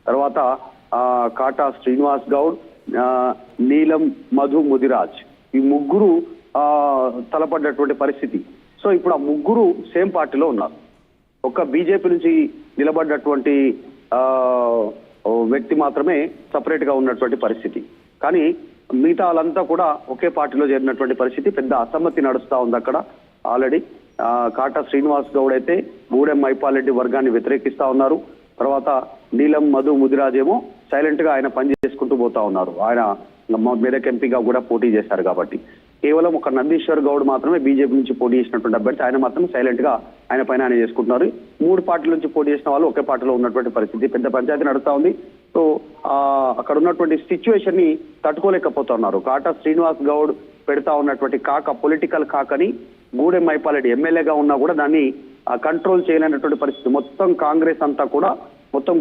తర్వాత కాటా శ్రీనివాస్ గౌడ్, నీలం మధు ముదిరాజ్, ఈ ముగ్గురు తలపడ్డటువంటి పరిస్థితి. సో ఇప్పుడు ఆ ముగ్గురు సేమ్ పార్టీలో ఉన్నారు. ఒక బీజేపీ నుంచి నిలబడ్డటువంటి వ్యక్తి మాత్రమే సపరేట్ గా ఉన్నటువంటి పరిస్థితి. కానీ మిగతా వాళ్ళంతా కూడా ఒకే పార్టీలో చేరినటువంటి పరిస్థితి. పెద్ద అసమ్మతి నడుస్తా ఉంది అక్కడ ఆల్రెడీ. కాటా శ్రీనివాస్ గౌడ్ అయితే గూడెం మైపాల్ రెడ్డి వర్గాన్ని వ్యతిరేకిస్తా ఉన్నారు. తర్వాత నీలం మధు ముదిరాజ్ ఏమో సైలెంట్ గా ఆయన పని చేసుకుంటూ పోతా ఉన్నారు. ఆయన మెదక్ ఎంపీగా కూడా పోటీ చేశారు కాబట్టి. కేవలం ఒక నందీశ్వర్ గౌడ్ మాత్రమే బీజేపీ నుంచి పోటీ చేసినటువంటి అభ్యర్థి, ఆయన మాత్రం సైలెంట్ గా ఆయన పైన ఆయన చేసుకుంటున్నారు. 3 పార్టీల నుంచి పోటీ చేసిన వాళ్ళు ఒకే పార్టీలో ఉన్నటువంటి పరిస్థితి. పెద్ద పంచాయతీ నడుస్తా ఉంది. సో అక్కడ ఉన్నటువంటి సిచ్యువేషన్ ని తట్టుకోలేకపోతున్నారు. కాటా శ్రీనివాస్ గౌడ్ పెడతా ఉన్నటువంటి పొలిటికల్ కాకని గూడెం మైపాల్ రెడ్డి ఎమ్మెల్యేగా ఉన్నా కూడా దాన్ని కంట్రోల్ చేయలేనటువంటి పరిస్థితి. మొత్తం కాంగ్రెస్ అంతా కూడా మొత్తం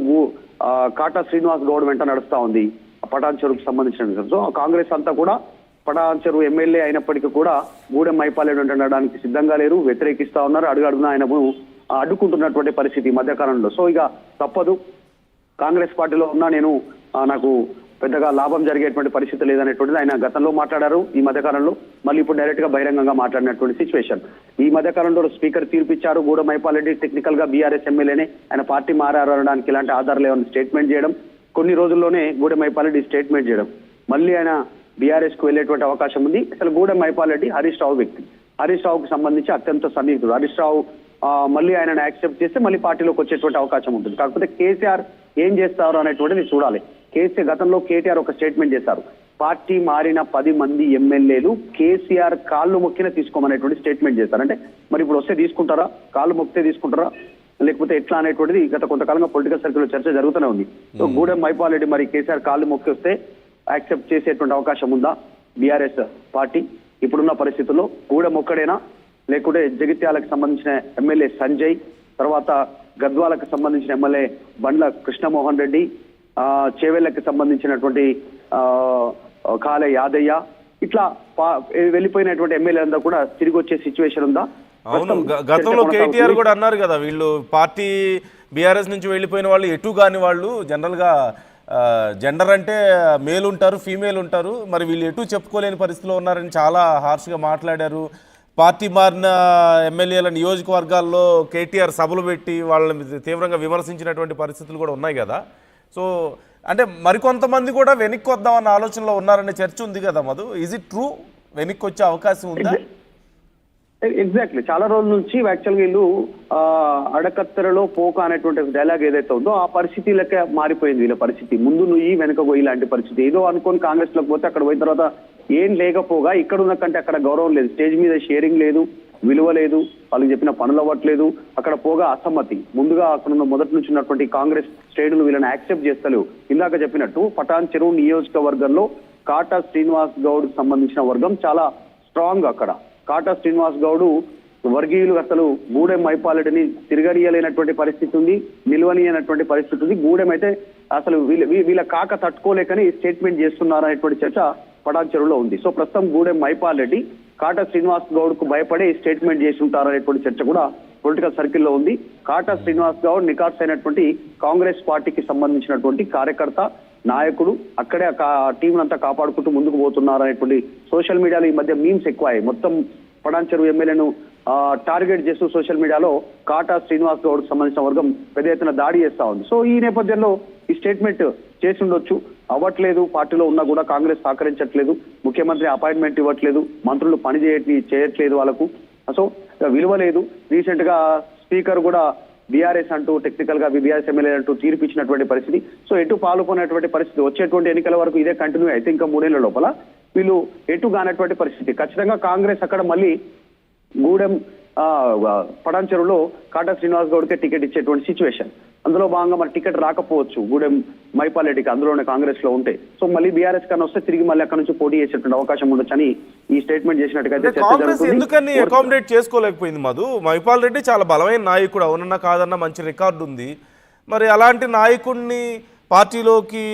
కాటా శ్రీనివాస్ గౌడ్ వెంట నడుస్తా ఉంది పటాన్ చెరువుకు సంబంధించిన. సో కాంగ్రెస్ అంతా కూడా పటాన్ చెరువు ఎమ్మెల్యే అయినప్పటికీ కూడా గూడెం మైపాల్ రెడ్డి వెంట నడడానికి సిద్ధంగా లేరు, వ్యతిరేకిస్తా ఉన్నారు. అడుగున ఆయనను అడ్డుకుంటున్నటువంటి పరిస్థితి మధ్యకాలంలో. సో ఇక తప్పదు, కాంగ్రెస్ పార్టీలో ఉన్నా నేను నాకు పెద్దగా లాభం జరిగేటువంటి పరిస్థితి లేదనేటువంటిది ఆయన గతంలో మాట్లాడారు. ఈ మధ్యకాలంలో మళ్ళీ ఇప్పుడు డైరెక్ట్ గా బహిరంగంగా మాట్లాడినటువంటి సిచ్యువేషన్. ఈ మధ్యకాలంలో స్పీకర్ తీర్పిచ్చారు. గూడెం మైపాల్ రెడ్డి టెక్నికల్ గా బీఆర్ఎస్ ఎమ్మెల్యేనే, ఆయన పార్టీ మారారు అనడానికి ఇలాంటి ఆధారాలు ఏమైనా స్టేట్మెంట్ చేయడం, కొన్ని రోజుల్లోనే గూడెం మైపాల్ రెడ్డి స్టేట్మెంట్ చేయడం, మళ్ళీ ఆయన బీఆర్ఎస్ కు వెళ్లేటువంటి అవకాశం ఉంది. అసలు గూడెం మైపాల్ రెడ్డి హరీష్ రావు వ్యక్తి, హరీష్ రావుకు సంబంధించి అత్యంత సన్నిహితుడు. హరీష్ రావు మళ్ళీ ఆయనను యాక్సెప్ట్ చేస్తే మళ్ళీ పార్టీలోకి వచ్చేటువంటి అవకాశం ఉంటుంది. కాకపోతే కేసీఆర్ ఏం చేస్తారు అనేటువంటిది చూడాలి. గతంలో కేటీఆర్ ఒక స్టేట్మెంట్ చేశారు, పార్టీ మారిన 10 మంది ఎమ్మెల్యేలు కేసీఆర్ కాళ్ళు మొక్కిన తీసుకోమనేటువంటి స్టేట్మెంట్ చేశారు. అంటే మరి ఇప్పుడు వస్తే తీసుకుంటారా, కాళ్ళు మొక్కితే తీసుకుంటారా, లేకపోతే ఎట్లా అనేటువంటిది గత కొంతకాలంగా పొలిటికల్ సర్కిల్ చర్చ జరుగుతూనే ఉంది. సో గూడెం మైపాల్ రెడ్డి మరి కేసీఆర్ కాళ్ళు మొక్కి వస్తే యాక్సెప్ట్ చేసేటువంటి అవకాశం ఉందా బీఆర్ఎస్ పార్టీ ఇప్పుడున్న పరిస్థితుల్లో? గూడెం ఒక్కడేనా, లేకుంటే జగిత్యాలకు సంబంధించిన ఎమ్మెల్యే సంజయ్, తర్వాత గద్వాలకు సంబంధించిన ఎమ్మెల్యే బండ్ల కృష్ణమోహన్ రెడ్డి, చేవెళ్లకు సంబంధించినటువంటి కాలే యాదయ్య, ఇట్లా వెళ్ళిపోయినటువంటి ఎమ్మెల్యేలంతా కూడా తిరిగి వచ్చే సిచ్యువేషన్ ఉందా? అవును, గతంలో కేటీఆర్ కూడా అన్నారు కదా, వీళ్ళు పార్టీ బీఆర్ఎస్ నుంచి వెళ్ళిపోయిన వాళ్ళు ఎటు కాని వాళ్ళు, జనరల్గా జెండర్ అంటే మేల్ ఉంటారు, ఫీమేల్ ఉంటారు, మరి వీళ్ళు ఎటు చెప్పుకోలేని పరిస్థితిలో ఉన్నారని చాలా హార్ష్గా మాట్లాడారు. పార్టీ మారిన ఎమ్మెల్యేల నియోజకవర్గాల్లో కేటీఆర్ సభలు పెట్టి వాళ్ళని తీవ్రంగా విమర్శించినటువంటి పరిస్థితులు కూడా ఉన్నాయి కదా. సో అంటే మరికొంతమంది కూడా వెనక్కి వద్దామన్న ఆలోచనలో ఉన్నారనే చర్చ ఉంది కదా మధు. Is it true? వెనక్కి వచ్చే అవకాశం ఉందా? ఎగ్జాక్ట్లీ, చాలా రోజుల నుంచి యాక్చువల్గా వీళ్ళు అడకత్తెరలో పోక అనేటువంటి డైలాగ్ ఏదైతే ఉందో ఆ పరిస్థితిలకే మారిపోయింది వీళ్ళ పరిస్థితి. ముందు నువ్వు వెనక పోయి ఇలాంటి పరిస్థితి. ఏదో అనుకోని కాంగ్రెస్ లోకి పోతే అక్కడ పోయిన తర్వాత ఏం లేకపోగా ఇక్కడ ఉన్న కంటే అక్కడ గౌరవం లేదు, స్టేజ్ మీద షేరింగ్ లేదు, విలువ లేదు, వాళ్ళకి చెప్పిన పనులు అవ్వట్లేదు. అక్కడ పోగా అసమ్మతి. ముందుగా అక్కడ ఉన్న మొదటి నుంచి ఉన్నటువంటి కాంగ్రెస్ శ్రేణులు వీళ్ళని యాక్సెప్ట్ చేస్తలేవు. ఇందాక చెప్పినట్టు పటాన్ చెరువు నియోజకవర్గంలో కాటా శ్రీనివాస్ గౌడ్ సంబంధించిన వర్గం చాలా స్ట్రాంగ్. అక్కడ కాటా శ్రీనివాస్ గౌడ్ వర్గీయులు అసలు గూడెం మైపాల్ రెడ్డిని తిరగనీయలేనటువంటి పరిస్థితి ఉంది, నిల్వనీయనటువంటి పరిస్థితి ఉంది. గూడెం అయితే అసలు వీళ్ళ కాక తట్టుకోలేకని స్టేట్మెంట్ చేస్తున్నారు అనేటువంటి చర్చ పటాన్ చెరువులో ఉంది. సో ప్రస్తుతం గూడెం మైపాల్ రెడ్డి కాటా శ్రీనివాస్ గౌడ్ కు భయపడే స్టేట్మెంట్ చేసి ఉంటారు అనేటువంటి చర్చ కూడా పొలిటికల్ సర్కిల్లో ఉంది. కాటా శ్రీనివాస్ గౌడ్ నికార్స్ అయినటువంటి కాంగ్రెస్ పార్టీకి సంబంధించినటువంటి కార్యకర్త, నాయకుడు, అక్కడే టీం అంతా కాపాడుకుంటూ ముందుకు పోతున్నారు అనేటువంటి సోషల్ మీడియాలో ఈ మధ్య మీమ్స్ ఎక్కువయ్యాయి. మొత్తం పటాన్ చెరువు ఎమ్మెల్యేను టార్గెట్ చేస్తూ సోషల్ మీడియాలో కాటా శ్రీనివాస్ గౌడ్కి సంబంధించిన వర్గం పెద్ద ఎత్తున దాడి చేస్తా ఉంది. సో ఈ నేపథ్యంలో ఈ స్టేట్మెంట్ చేసి ఉండొచ్చు. అవ్వట్లేదు, పార్టీలో ఉన్నా కూడా కాంగ్రెస్ సహకరించట్లేదు, ముఖ్యమంత్రి అపాయింట్మెంట్ ఇవ్వట్లేదు, మంత్రులు పని చేయట్లేదు వాళ్ళకు. సో విలువ లేదు. రీసెంట్ గా స్పీకర్ కూడా బీఆర్ఎస్ అంటూ టెక్నికల్ గా బీఆర్ఎస్ ఎమ్మెల్యే అంటూ తీర్పిచ్చినటువంటి పరిస్థితి. సో ఎటు పాల్గొనేటువంటి పరిస్థితి. వచ్చేటువంటి ఎన్నికల వరకు ఇదే కంటిన్యూ అయితే ఇంకా 3 ఏళ్ల లోపల వీళ్ళు ఎటు కానటువంటి పరిస్థితి. ఖచ్చితంగా కాంగ్రెస్ అక్కడ మళ్ళీ గూడెం పటాన్ చెరువులో కాటా శ్రీనివాస్ గౌడ్కే టికెట్ ఇచ్చేటువంటి సిచ్యువేషన్. అందులో భాగంగా మరి టికెట్ రాకపోవచ్చు గూడెం మైపాల్ రెడ్డికి, అందులోనే కాంగ్రెస్ లో ఉంటే. సో మళ్ళీ బీఆర్ఎస్ కన్నా వస్తే తిరిగి మళ్ళీ అక్కడ నుంచి పోటీ చేసేటువంటి అవకాశం ఉండొచ్చని ఈ స్టేట్మెంట్ చేసినట్టుగా కాంగ్రెస్ ఎందుకని అకామిడేట్ చేసుకోలేకపోయింది మధు? మైపాల్ రెడ్డి చాలా బలమైన నాయకుడు, అవునన్నా కాదన్నా మంచి రికార్డు ఉంది. మరి అలాంటి నాయకుడిని పార్టీలోకి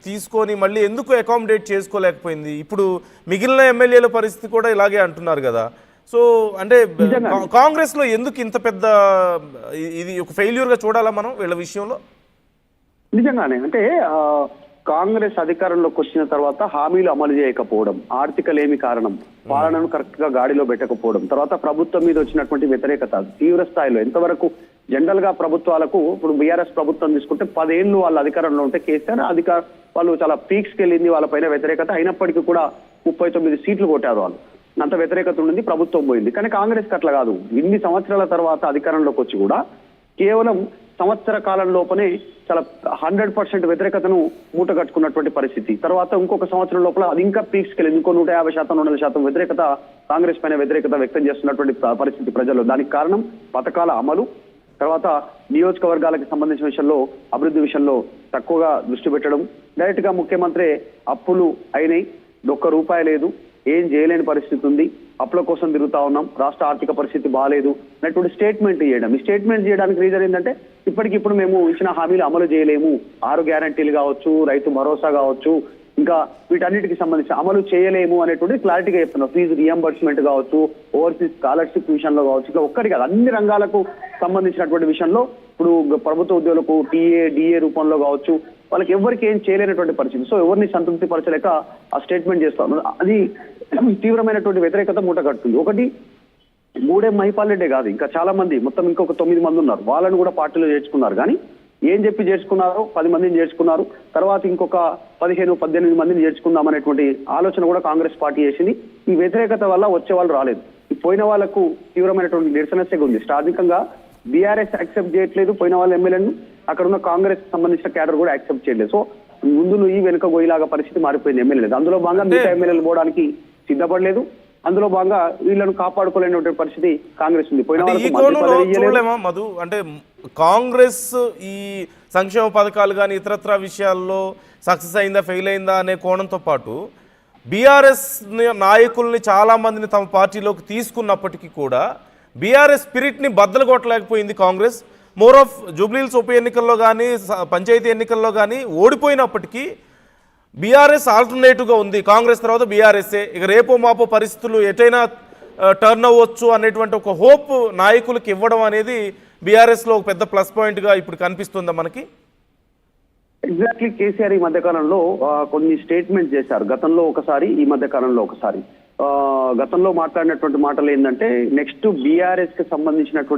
తీసుకొని మళ్ళీ ఎందుకు అకామిడేట్ చేసుకోలేకపోయింది? ఇప్పుడు మిగిలిన ఎమ్మెల్యేల పరిస్థితి కూడా ఇలాగే అంటున్నారు కదా. సో అంటే కాంగ్రెస్ లో ఎందుకు ఇంత పెద్ద ఇది ఒక ఫెయిల్యూర్ గా చూడాలా మనం వీళ్ళ విషయంలో? నిజంగానే అంటే కాంగ్రెస్ అధికారంలోకి వచ్చిన తర్వాత హామీలు అమలు చేయకపోవడం, ఆర్థిక లేమి కారణం, పాలనను కరెక్ట్ గా గాడిలో పెట్టకపోవడం, తర్వాత ప్రభుత్వం మీద వచ్చినటువంటి వ్యతిరేకత తీవ్ర స్థాయిలో ఎంతవరకు జనరల్ గా ప్రభుత్వాలకు ఇప్పుడు బీఆర్ఎస్ ప్రభుత్వం తీసుకుంటే 10 ఏళ్ళు వాళ్ళ అధికారంలో ఉంటే కేసీఆర్ వాళ్ళు చాలా పీక్స్కి వెళ్ళింది, వాళ్ళ పైన వ్యతిరేకత అయినప్పటికీ కూడా 39 సీట్లు కొట్టారు వాళ్ళు. అంత వ్యతిరేకత ఉండింది, ప్రభుత్వం పోయింది. కానీ కాంగ్రెస్ అట్లా కాదు. ఇన్ని సంవత్సరాల తర్వాత అధికారంలోకి వచ్చి కూడా కేవలం సంవత్సర కాలం లోపనే చాలా 100% వ్యతిరేకతను మూట కట్టుకున్నటువంటి పరిస్థితి. తర్వాత ఇంకొక సంవత్సరం లోపల అది ఇంకా పీక్స్కి వెళ్ళింది. ఇంకో 150%, 200% వ్యతిరేకత, కాంగ్రెస్ పైన వ్యతిరేకత వ్యక్తం చేస్తున్నటువంటి పరిస్థితి ప్రజల్లో. దానికి కారణం పథకాల అమలు, తర్వాత నియోజకవర్గాలకు సంబంధించిన విషయంలో, అభివృద్ధి విషయంలో తక్కువగా దృష్టి పెట్టడం, డైరెక్ట్ గా ముఖ్యమంత్రి అప్పులు అయినాయి, ₹1 లేదు, ఏం చేయలేని పరిస్థితి ఉంది, అప్పుల కోసం తిరుగుతా ఉన్నాం, రాష్ట్ర ఆర్థిక పరిస్థితి బాగాలేదు అన్నటువంటి స్టేట్మెంట్ చేయడం. ఈ స్టేట్మెంట్ చేయడానికి రీజన్ ఏంటంటే ఇప్పటికిప్పుడు మేము ఇచ్చిన హామీలు అమలు చేయలేము, 6 గ్యారంటీలు కావచ్చు, రైతు భరోసా కావచ్చు, ఇంకా వీటన్నిటికి సంబంధించి అమలు చేయలేము అనేటువంటి క్లారిటీగా చెప్తున్నాం. ఫీజు రియంబర్స్మెంట్ కావచ్చు, ఓవర్సీస్ స్కాలర్షిప్ విషయంలో కావచ్చు, ఇంకా ఒక్కటి కాదు అన్ని రంగాలకు సంబంధించినటువంటి విషయంలో ఇప్పుడు ప్రభుత్వ ఉద్యోగులకు టీఏ, డిఏ రూపంలో కావచ్చు, వాళ్ళకి ఎవరికి ఏం చేయలేనటువంటి పరిస్థితి. సో ఎవరిని సంతృప్తి పరచలేక ఆ స్టేట్మెంట్ చేస్తాం. అది తీవ్రమైనటువంటి వ్యతిరేకత మూట కడుతుంది. ఒకటి, 3 మహిపాల్ రెడ్డే కాదు, ఇంకా చాలా మంది, మొత్తం ఇంకొక 9 మంది ఉన్నారు, వాళ్ళని కూడా పార్టీలో చేర్చుకున్నారు. కానీ ఏం చెప్పి చేర్చుకున్నారో 10 మందిని చేర్చుకున్నారు, తర్వాత ఇంకొక 15-18 మందిని చేర్చుకుందాం అనేటువంటి ఆలోచన కూడా కాంగ్రెస్ పార్టీ చేసింది. ఈ వ్యతిరేకత వల్ల వచ్చే వాళ్ళు రాలేదు. ఈ పోయిన వాళ్ళకు తీవ్రమైనటువంటి నిరసనసే ఉంది. స్థానికంగా బీఆర్ఎస్ యాక్సెప్ట్ చేయట్లేదు పోయిన వాళ్ళ ఎమ్మెల్యేలను, అక్కడ ఉన్న కాంగ్రెస్ సంబంధించిన క్యాడర్ కూడా యాక్సెప్ట్ చేయలేదు. సో ముందు ఈ వెనుక పోయేలాగా పరిస్థితి మారిపోయింది ఎమ్మెల్యేలు. అందులో భాగంగా మిగతా ఎమ్మెల్యేలు పోవడానికి సిద్ధపడలేదు. అందులో భాగంగా వీళ్ళను కాపాడుకోలేనటువంటి పరిస్థితి కాంగ్రెస్ ఉంది. చూడలేమా మధు, అంటే కాంగ్రెస్ ఈ సంక్షేమ పథకాలు కానీ ఇతరత్ర విషయాల్లో సక్సెస్ అయిందా ఫెయిల్ అయిందా అనే కోణంతో పాటు బీఆర్ఎస్ నాయకుల్ని చాలా మందిని తమ పార్టీలోకి తీసుకున్నప్పటికీ కూడా బీఆర్ఎస్ స్పిరిట్ని బద్దలు కొట్టలేకపోయింది కాంగ్రెస్. మోర్ ఆఫ్ జూబ్లీహిల్స్ ఉప ఎన్నికల్లో కానీ పంచాయతీ ఎన్నికల్లో కానీ ఓడిపోయినప్పటికీ బీఆర్ఎస్ ఆల్టర్నేటివ్గా ఉంది. కాంగ్రెస్ తర్వాత బీఆర్ఎస్ఏ, ఇక రేపో మాపో పరిస్థితులు ఎటైనా టర్న్ అవ్వచ్చు అనేటువంటి ఒక హోప్ నాయకులకు ఇవ్వడం అనేది బీఆర్ఎస్లో ఒక పెద్ద ప్లస్ పాయింట్గా ఇప్పుడు కనిపిస్తుందా మనకి? ఎగ్జాక్ట్లీ. కేసీఆర్ ఈ మధ్యకాలంలో కొన్ని స్టేట్మెంట్ చేశారు, గతంలో ఒకసారి, ఈ మధ్య కాలంలో ఒకసారి. గతంలో మాట్లాడినటువంటి మాటలు ఏంటంటే నెక్స్ట్ బీఆర్ఎస్ కి సంబంధించినటువంటి